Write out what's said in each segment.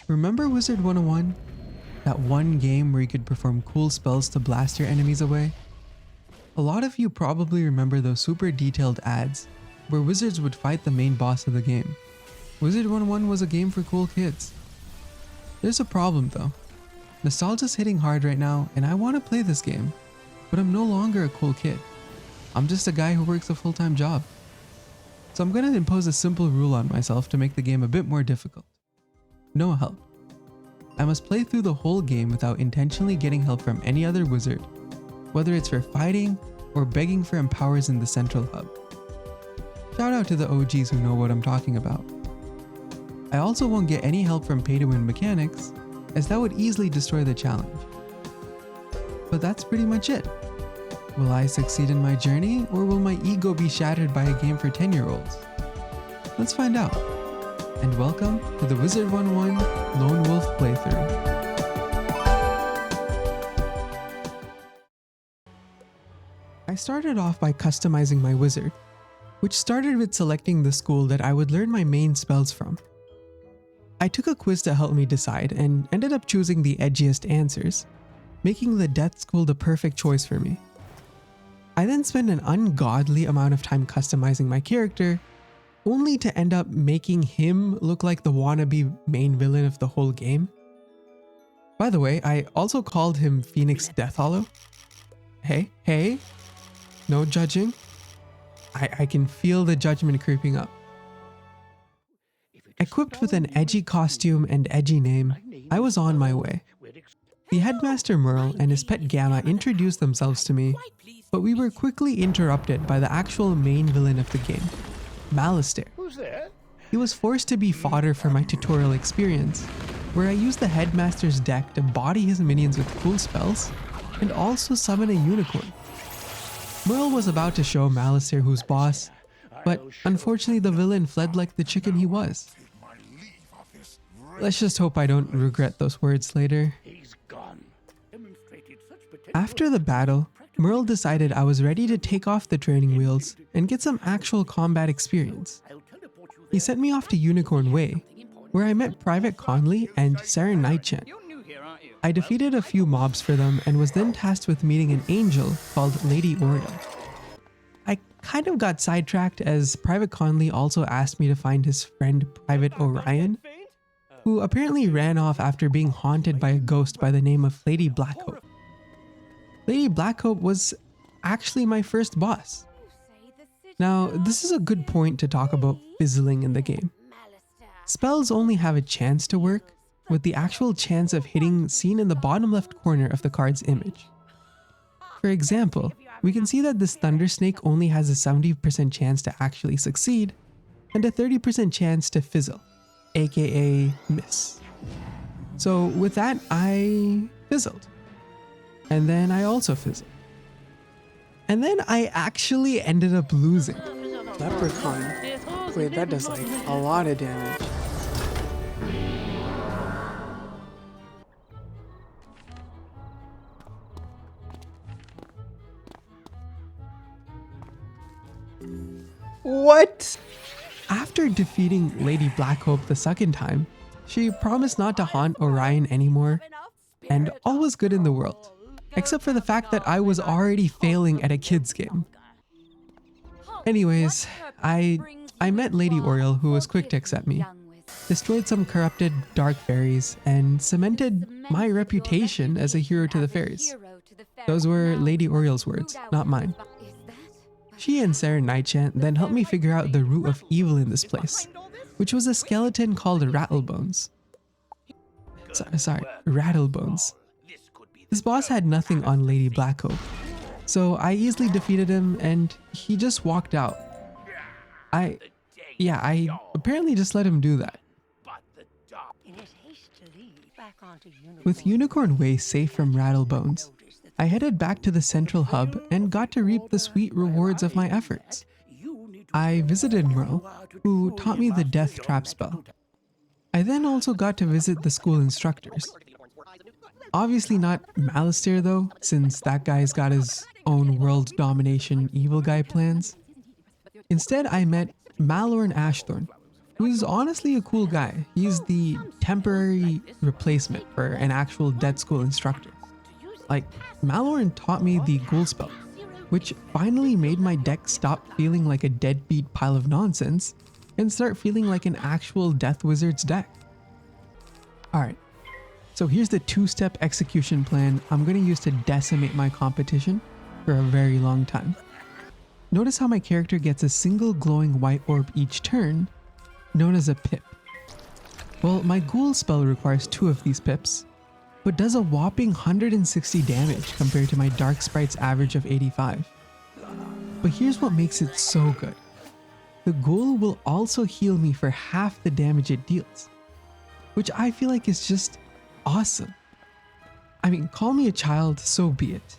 Remember Wizard 101? That one game where you could perform cool spells to blast your enemies away? A lot of you probably remember those super detailed ads where wizards would fight the main boss of the game. Wizard 101 was a game for cool kids. There's a problem though. Nostalgia's hitting hard right now and I want to play this game, but I'm no longer a cool kid. I'm just a guy who works a full-time job. So I'm gonna impose a simple rule on myself to make the game a bit more difficult. No help. I must play through the whole game without intentionally getting help from any other wizard, whether it's for fighting or begging for empowers in the central hub. Shout out to the OGs who know what I'm talking about. I also won't get any help from pay-to-win mechanics, as that would easily destroy the challenge. But that's pretty much it. Will I succeed in my journey, or will my ego be shattered by a game for 10-year-olds? Let's find out. And welcome to the Wizard 101 Lone Wolf playthrough. I started off by customizing my wizard, which started with selecting the school that I would learn my main spells from. I took a quiz to help me decide and ended up choosing the edgiest answers, making the Death School the perfect choice for me. I then spent an ungodly amount of time customizing my character, only to end up making him look like the wannabe main villain of the whole game. By the way, I also called him Phoenix Deathhollow. Hey, no judging. I can feel the judgment creeping up. Equipped with an edgy costume and edgy name, I was on my way. The headmaster Merle and his pet Gamma introduced themselves to me, but we were quickly interrupted by the actual main villain of the game, Malistaire. He was forced to be fodder for my tutorial experience, where I used the headmaster's deck to body his minions with cool spells, and also summon a unicorn. Merle was about to show Malistaire who's boss, but unfortunately the villain fled like the chicken he was. Let's just hope I don't regret those words later. After the battle, Merle decided I was ready to take off the training wheels and get some actual combat experience. He sent me off to Unicorn Way, where I met Private Conley and Sarah Nightshade. I defeated a few mobs for them and was then tasked with meeting an angel called Lady Oriole. I kind of got sidetracked as Private Conley also asked me to find his friend Private Orion, who apparently ran off after being haunted by a ghost by the name of Lady Blackhope. Lady Blackhope was actually my first boss. Now, this is a good point to talk about fizzling in the game. Spells only have a chance to work, with the actual chance of hitting seen in the bottom left corner of the card's image. For example, we can see that this Thunder Snake only has a 70% chance to actually succeed, and a 30% chance to fizzle, aka miss. So with that, I fizzled. And then I also fizzled. And then I actually ended up losing. Leprechaun. Wait, that does like a lot of damage. What? After defeating Lady Blackhope the second time, she promised not to haunt Orion anymore, and all was good in the world, except for the fact that I was already failing at a kid's game. Anyways, I met Lady Oriole, who was quick to accept me, destroyed some corrupted dark fairies, and cemented my reputation as a hero to the fairies. Those were Lady Oriole's words, not mine. She and Sarah Nightshade then helped me figure out the root of evil in this place, which was a skeleton called Rattlebones. Rattlebones. This boss had nothing on Lady Blackhope, so I easily defeated him and he just walked out. I apparently just let him do that. With Unicorn Way safe from Rattlebones, I headed back to the central hub and got to reap the sweet rewards of my efforts. I visited Merle, who taught me the Death Trap spell. I then also got to visit the school instructors. Obviously not Malistaire though, since that guy's got his own world domination evil guy plans. Instead, I met Malorn Ashthorn, who's honestly a cool guy. He's the temporary replacement for an actual dead school instructor. Like, Malorn taught me the ghoul spell, which finally made my deck stop feeling like a deadbeat pile of nonsense and start feeling like an actual Death Wizard's deck. Alright, so here's the two-step execution plan I'm going to use to decimate my competition for a very long time. Notice how my character gets a single glowing white orb each turn, known as a pip. Well, my ghoul spell requires 2 of these pips, but does a whopping 160 damage compared to my Dark Sprite's average of 85. But here's what makes it so good. The ghoul will also heal me for half the damage it deals, which I feel like is just awesome. I mean, call me a child, so be it.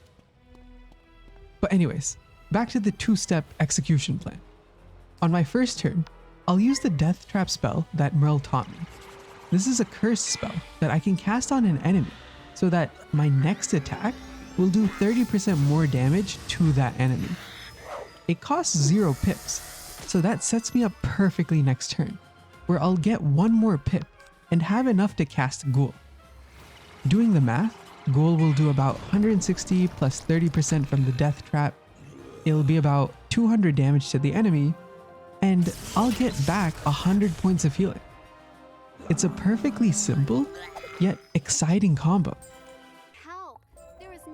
But anyways, back to the two-step execution plan. On my first turn, I'll use the Death Trap spell that Merle taught me. This is a curse spell that I can cast on an enemy so that my next attack will do 30% more damage to that enemy. It costs 0 pips, so that sets me up perfectly next turn, where I'll get 1 more pip and have enough to cast Ghoul. Doing the math, Ghoul will do about 160 plus 30% from the Death Trap. It'll be about 200 damage to the enemy, and I'll get back 100 points of healing. It's a perfectly simple, yet exciting combo.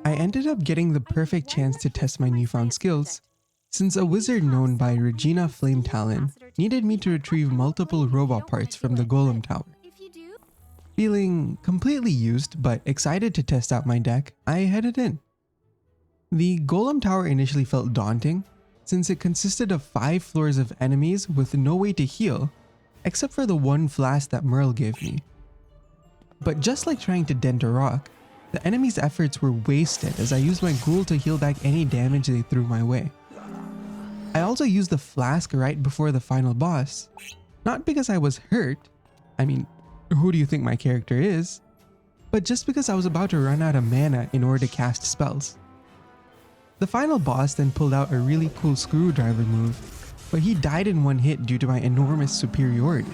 I ended up getting the perfect chance to test my newfound skills, since a wizard known by Regina Flame Talon needed me to retrieve multiple robot parts from the Golem Tower. Feeling completely used but excited to test out my deck, I headed in. The Golem Tower initially felt daunting, since it consisted of 5 floors of enemies with no way to heal, except for the 1 flask that Merle gave me. But just like trying to dent a rock, the enemy's efforts were wasted as I used my ghoul to heal back any damage they threw my way. I also used the flask right before the final boss, not because I was hurt, I mean, who do you think my character is? But just because I was about to run out of mana in order to cast spells. The final boss then pulled out a really cool screwdriver move, but he died in 1 hit due to my enormous superiority.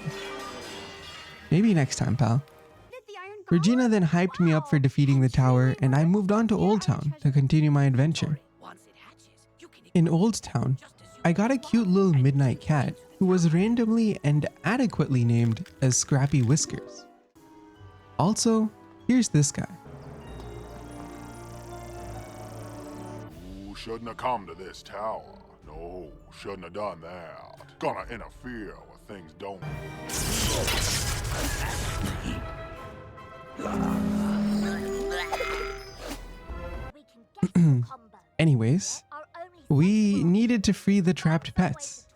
Maybe next time, pal. Regina then hyped me up for defeating the tower, and I moved on to Old Town to continue my adventure. In Old Town, I got a cute little midnight cat who was randomly and adequately named as Scrappy Whiskers. Also, here's this guy. You shouldn't have come to this tower. No, shouldn't have done that. Gonna interfere with things don't. Anyways, we needed to free the trapped pets.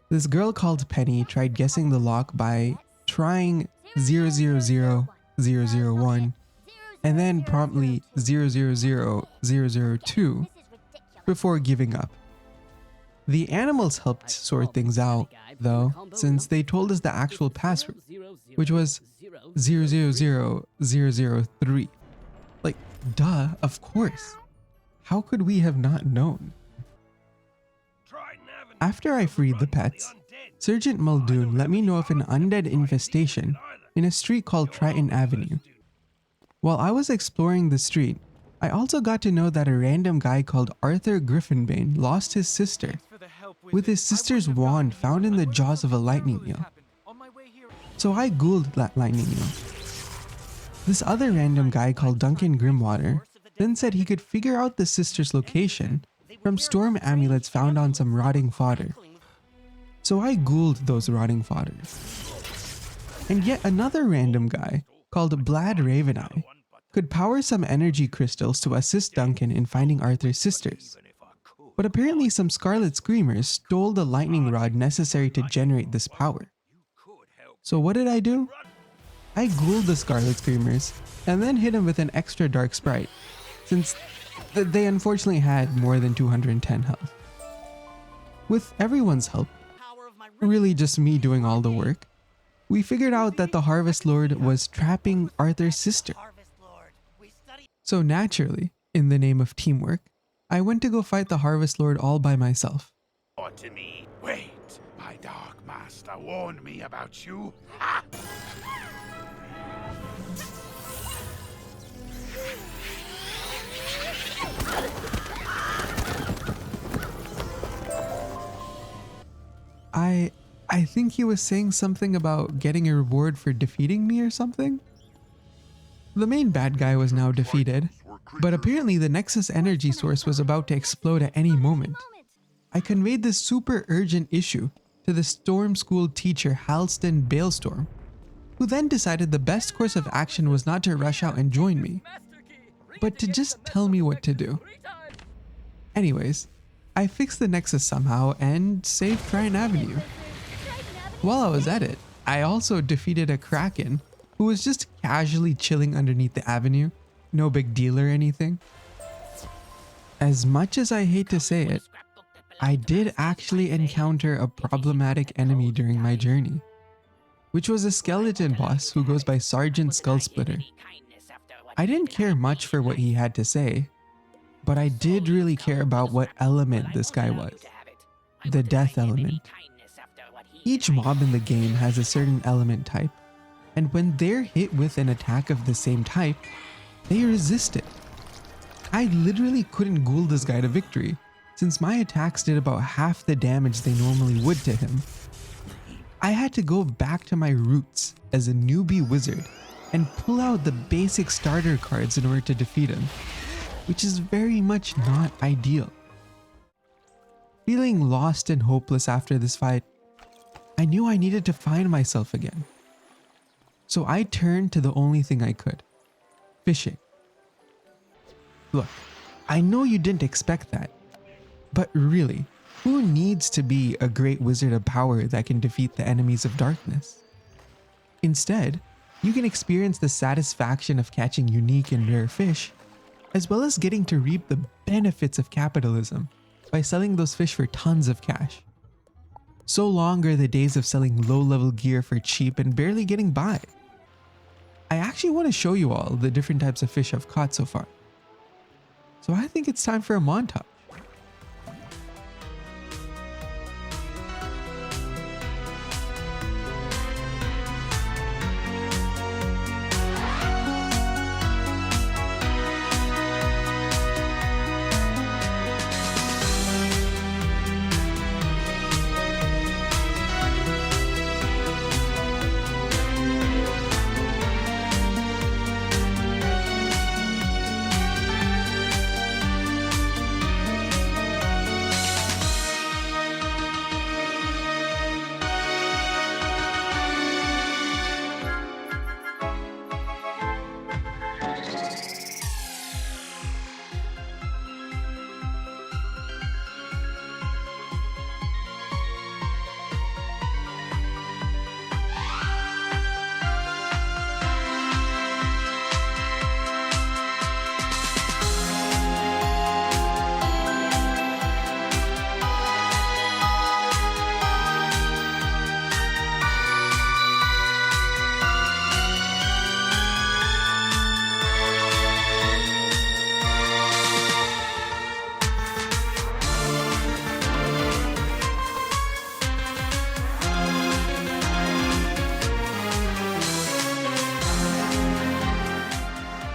This girl called Penny tried guessing the lock by trying 000001 and then promptly 000002 before giving up. The animals helped sort things out, though, since they told us the actual password, which was 000003. Like, duh, of course. How could we have not known? After I freed the pets, Sergeant Muldoon let me know of an undead infestation in a street called Triton Avenue. While I was exploring the street, I also got to know that a random guy called Arthur Griffinbane lost his sister, with his sister's wand found in the jaws of a lightning eel. So I Googled that lightning eel. This other random guy called Duncan Grimwater then said he could figure out the sister's location from storm amulets found on some rotting fodder. So I Googled those rotting fodders. And yet another random guy, called Blad Raveneye, could power some energy crystals to assist Duncan in finding Arthur's sisters. But apparently some Scarlet Screamers stole the lightning rod necessary to generate this power. So what did I do? I Googled the Scarlet Screamers and then hit him with an extra dark sprite, since they unfortunately had more than 210 health. With everyone's help, really just me doing all the work, we figured out that the Harvest Lord was trapping Arthur's sister. So naturally, in the name of teamwork, I went to go fight the Harvest Lord all by myself. To me. Wait, my dark man. master warned me about you. I think he was saying something about getting a reward for defeating me or something. The main bad guy was now defeated, but apparently the Nexus energy source was about to explode at any moment. I conveyed this super urgent issue to the Storm School teacher Halston Balestorm, who then decided the best course of action was not to rush out and join me, but to just tell me what to do. Anyways, I fixed the Nexus somehow and saved Triton Avenue. While I was at it, I also defeated a Kraken who was just casually chilling underneath the avenue, no big deal or anything. As much as I hate to say it, I did actually encounter a problematic enemy during my journey, which was a skeleton boss who goes by Sergeant Skullsplitter. I didn't care much for what he had to say, but I did really care about what element this guy was. The death element. Each mob in the game has a certain element type, and when they're hit with an attack of the same type, they resist it. I literally couldn't ghoul this guy to victory, since my attacks did about half the damage they normally would to him. I had to go back to my roots as a newbie wizard and pull out the basic starter cards in order to defeat him, which is very much not ideal. Feeling lost and hopeless after this fight, I knew I needed to find myself again. So I turned to the only thing I could: fishing. Look, I know you didn't expect that, but really, who needs to be a great wizard of power that can defeat the enemies of darkness? Instead, you can experience the satisfaction of catching unique and rare fish, as well as getting to reap the benefits of capitalism by selling those fish for tons of cash. So long are the days of selling low-level gear for cheap and barely getting by. I actually want to show you all the different types of fish I've caught so far. So I think it's time for a montage.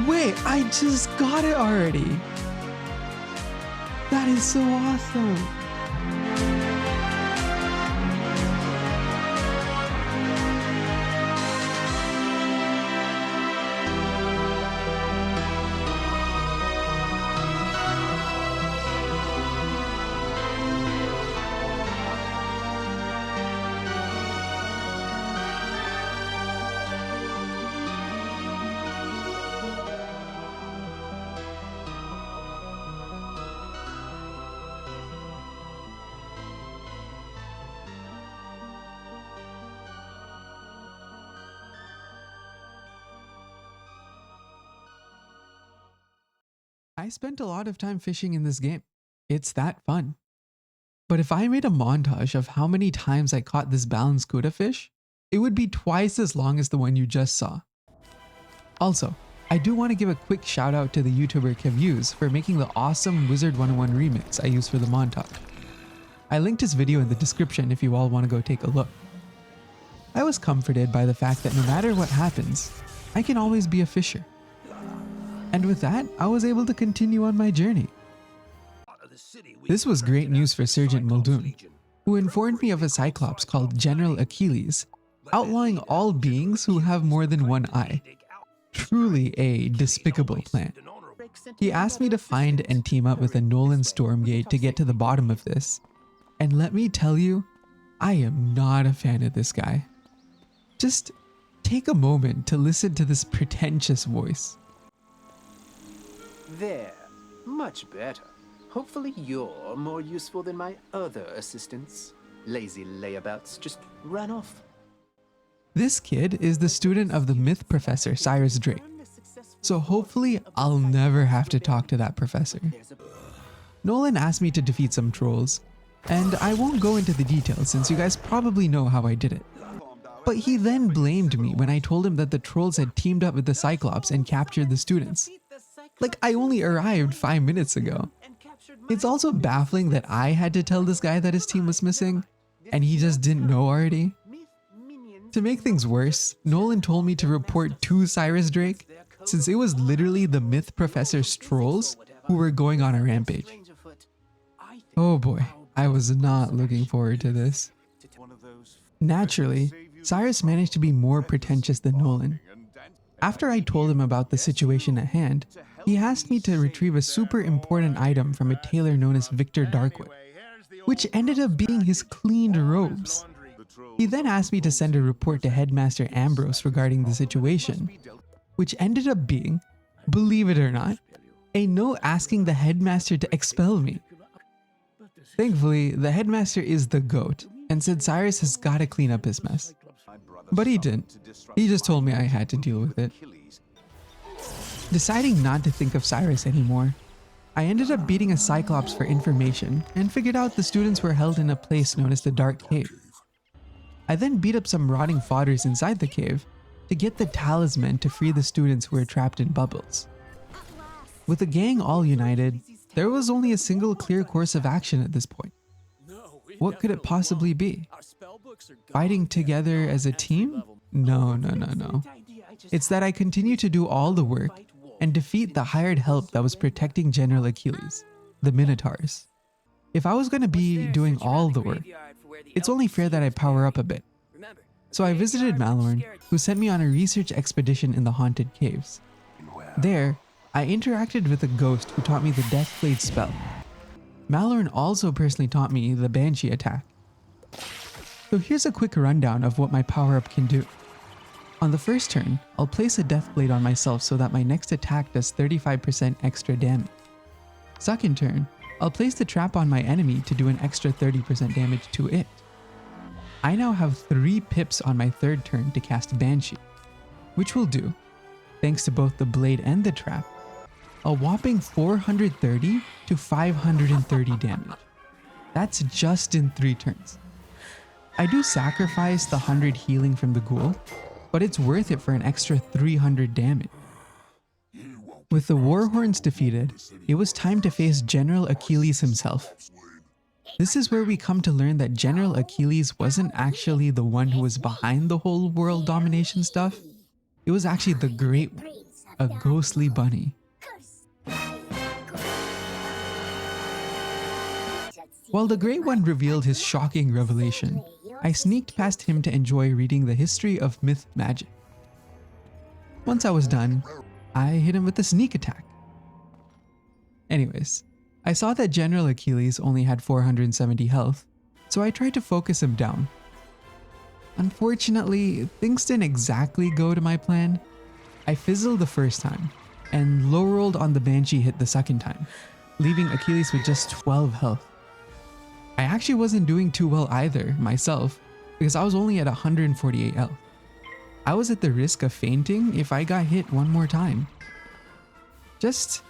Wait, I just got it already. That is so awesome. I spent a lot of time fishing in this game. It's that fun. But if I made a montage of how many times I caught this balanced Cuda fish, it would be twice as long as the one you just saw. Also, I do want to give a quick shout out to the YouTuber Kevuse for making the awesome Wizard 101 remix I used for the montage. I linked his video in the description if you all want to go take a look. I was comforted by the fact that no matter what happens, I can always be a fisher. And with that, I was able to continue on my journey. This was great news for Sergeant Muldoon, who informed me of a Cyclops called General Achilles, outlawing all beings who have more than one eye. Truly a despicable plan. He asked me to find and team up with a Nolan Stormgate to get to the bottom of this. And let me tell you, I am not a fan of this guy. Just take a moment to listen to this pretentious voice. There. Much better. Hopefully you're more useful than my other assistants. Lazy layabouts just run off. This kid is the student of the myth professor Cyrus Drake. So hopefully I'll never have to talk to that professor. Nolan asked me to defeat some trolls, and I won't go into the details since you guys probably know how I did it. But he then blamed me when I told him that the trolls had teamed up with the Cyclops and captured the students. Like, I only arrived 5 minutes ago. It's also baffling that I had to tell this guy that his team was missing, and he just didn't know already. To make things worse, Nolan told me to report to Cyrus Drake, since it was literally the myth professor's trolls who were going on a rampage. Oh boy, I was not looking forward to this. Naturally, Cyrus managed to be more pretentious than Nolan. After I told him about the situation at hand, he asked me to retrieve a super important item from a tailor known as Victor Darkwood, which ended up being his cleaned robes. He then asked me to send a report to Headmaster Ambrose regarding the situation, which ended up being, believe it or not, a note asking the headmaster to expel me. Thankfully, the headmaster is the GOAT and said Cyrus has got to clean up his mess. But he didn't. He just told me I had to deal with it. Deciding not to think of Cyrus anymore, I ended up beating a Cyclops for information and figured out the students were held in a place known as the Dark Cave. I then beat up some rotting fodders inside the cave to get the talisman to free the students who were trapped in bubbles. With the gang all united, there was only a single clear course of action at this point. What could it possibly be? Fighting together as a team? No. It's that I continue to do all the work and defeat the hired help that was protecting General Achilles, the Minotaurs. If I was going to be doing all the work, it's only fair that I power up a bit. So I visited Malorn, who sent me on a research expedition in the haunted caves. There, I interacted with a ghost who taught me the Deathblade spell. Malorn also personally taught me the Banshee attack. So here's a quick rundown of what my power-up can do. On the first turn, I'll place a Deathblade on myself so that my next attack does 35% extra damage. Second turn, I'll place the trap on my enemy to do an extra 30% damage to it. I now have 3 pips on my third turn to cast Banshee, which will do, thanks to both the blade and the trap, a whopping 430 to 530 damage. That's just in 3 turns. I do sacrifice the 100 healing from the ghoul, but it's worth it for an extra 300 damage. With the Warhorns defeated, it was time to face General Achilles himself. This is where we come to learn that General Achilles wasn't actually the one who was behind the whole world domination stuff. It was actually the Great One, a ghostly bunny. While the Great One revealed his shocking revelation, I sneaked past him to enjoy reading the history of myth magic. Once I was done, I hit him with a sneak attack. Anyways, I saw that General Achilles only had 470 health, so I tried to focus him down. Unfortunately, things didn't exactly go to my plan. I fizzled the first time, and low rolled on the Banshee hit the second time, leaving Achilles with just 12 health. I actually wasn't doing too well either, myself, because I was only at 148 health. I was at the risk of fainting if I got hit one more time. Just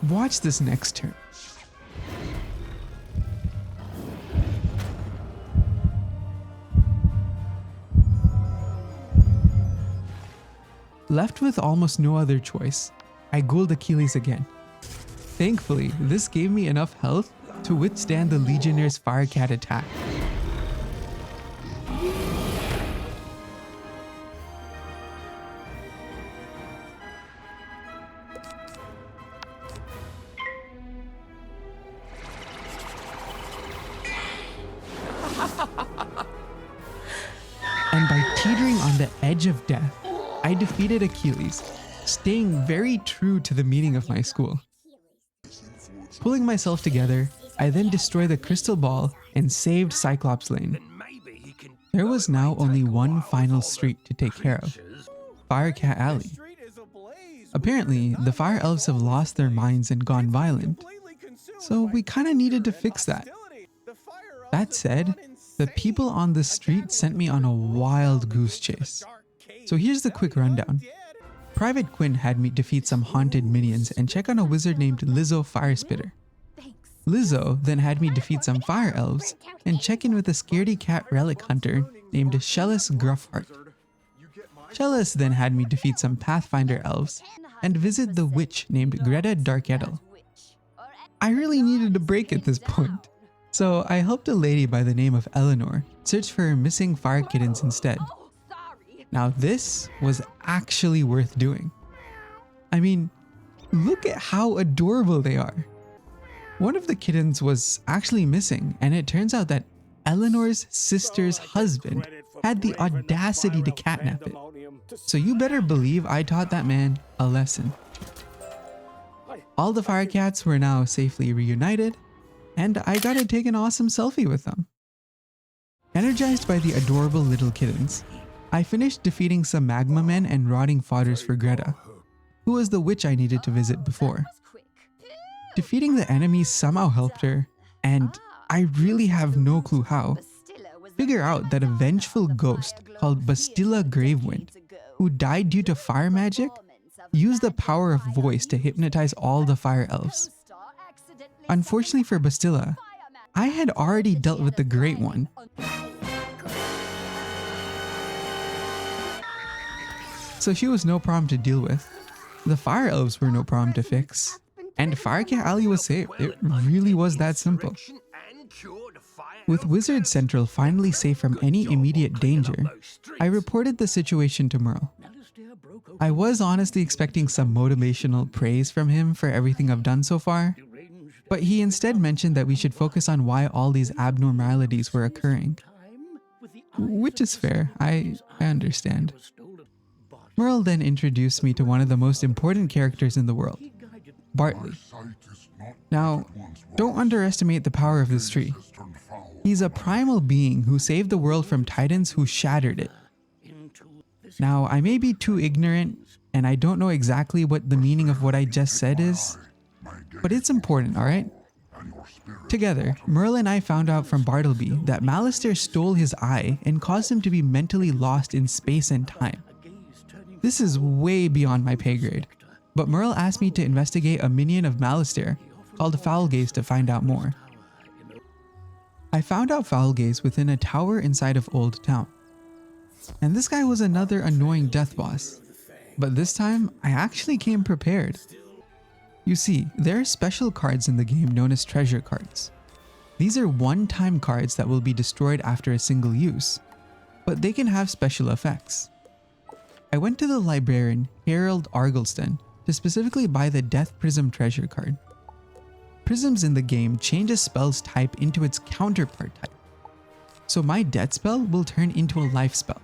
watch this next turn. Left with almost no other choice, I ghouled Achilles again. Thankfully, this gave me enough health to withstand the Legionnaire's Firecat attack. and by teetering on the edge of death, I defeated Achilles, staying very true to the meaning of my school. Pulling myself together, I then destroyed the crystal ball and saved Cyclops Lane. There was now only one final street to take care of, Firecat Alley. Apparently, the fire elves have lost their minds and gone violent, so we kinda needed to fix that. That said, the people on the street sent me on a wild goose chase. So here's the quick rundown. Private Quinn had me defeat some haunted minions and check on a wizard named Lizzo Firespitter. Lizzo then had me defeat some fire elves and check in with a scaredy cat relic hunter named Shellis Gruffheart. Shellis then had me defeat some Pathfinder elves and visit the witch named Greta Darkedel. I really needed a break at this point, so I helped a lady by the name of Eleanor search for her missing fire kittens instead. Now this was actually worth doing. I mean, look at how adorable they are. One of the kittens was actually missing, and it turns out that Eleanor's sister's husband had the audacity to catnap it. So you better believe I taught that man a lesson. All the Firecats were now safely reunited, and I got to take an awesome selfie with them. Energized by the adorable little kittens, I finished defeating some magma men and rotting fodders for Greta, who was the witch I needed to visit before. Defeating the enemies somehow helped her, and I really have no clue how. Figure out that a vengeful ghost called Bastilla Gravewind, who died due to fire magic, used the power of voice to hypnotize all the fire elves. Unfortunately for Bastilla, I had already dealt with the Great One. So she was no problem to deal with. The fire elves were no problem to fix. And Firecat Alley was saved. It really was that simple. With Wizard Central finally safe from any immediate danger, I reported the situation to Merle. I was honestly expecting some motivational praise from him for everything I've done so far, but he instead mentioned that we should focus on why all these abnormalities were occurring. Which is fair, I understand. Merle then introduced me to one of the most important characters in the world, Bartley. Now, don't underestimate the power of this tree. He's a primal being who saved the world from titans who shattered it. Now, I may be too ignorant, and I don't know exactly what the meaning of what I just said is, but it's important, alright? Together, Merle and I found out from Bartleby that Malistaire stole his eye and caused him to be mentally lost in space and time. This is way beyond my pay grade, but Merle asked me to investigate a minion of Malistaire called Foulgaze to find out more. I found out Foulgaze within a tower inside of Old Town. And this guy was another annoying death boss, but this time I actually came prepared. You see, there are special cards in the game known as treasure cards. These are one-time cards that will be destroyed after a single use, but they can have special effects. I went to the librarian Harold Argleston to specifically buy the Death Prism treasure card. Prisms in the game change a spell's type into its counterpart type. So my death spell will turn into a life spell.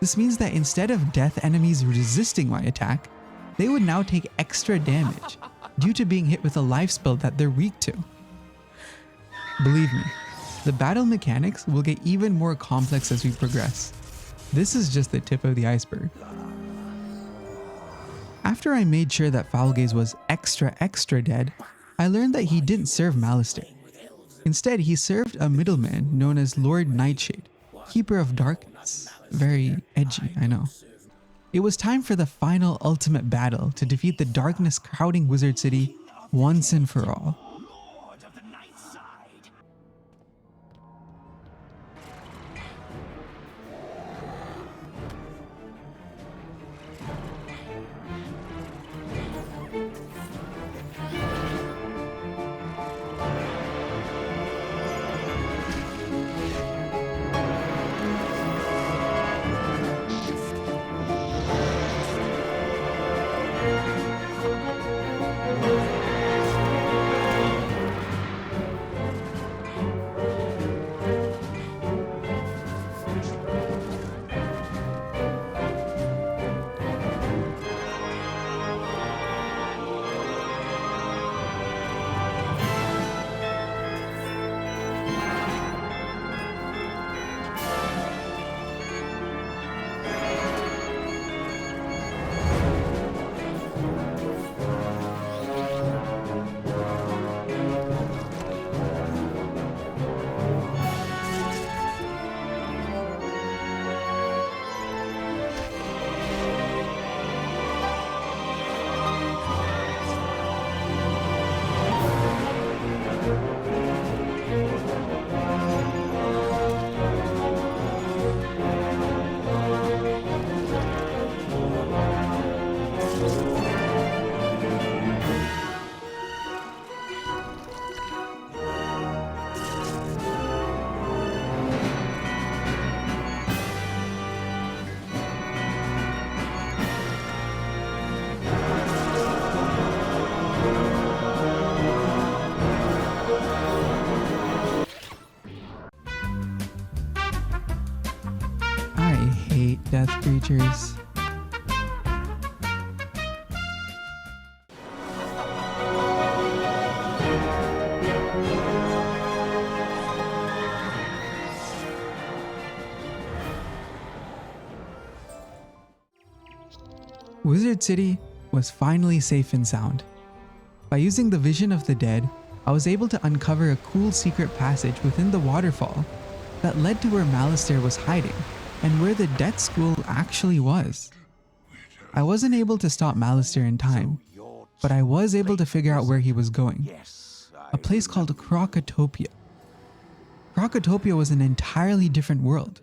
This means that instead of death enemies resisting my attack, they would now take extra damage due to being hit with a life spell that they're weak to. Believe me, the battle mechanics will get even more complex as we progress. This is just the tip of the iceberg. After I made sure that Foulgaze was extra dead, I learned that he didn't serve Malistaire. Instead, he served a middleman known as Lord Nightshade, Keeper of Darkness. Very edgy, I know. It was time for the final ultimate battle to defeat the darkness crowding Wizard City once and for all. I hate death creatures. Wizard City was finally safe and sound. By using the vision of the dead, I was able to uncover a cool secret passage within the waterfall that led to where Malistaire was hiding and where the death school actually was. I wasn't able to stop Malistaire in time, but I was able to figure out where he was going. A place called Cocotopia. Cocotopia was an entirely different world,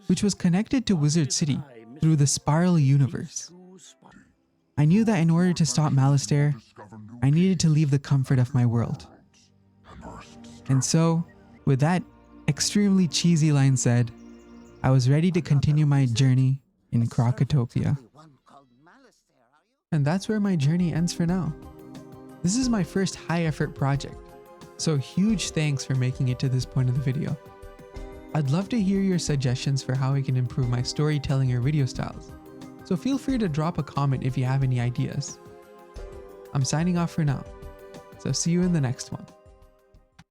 which was connected to Wizard City through the spiral universe. I knew that in order to stop Malistaire, I needed to leave the comfort of my world. And so, with that extremely cheesy line said, I was ready to continue my journey in Cocotopia. And that's where my journey ends for now. This is my first high-effort project, so huge thanks for making it to this point of the video. I'd love to hear your suggestions for how I can improve my storytelling or video styles, so feel free to drop a comment if you have any ideas. I'm signing off for now, so see you in the next one.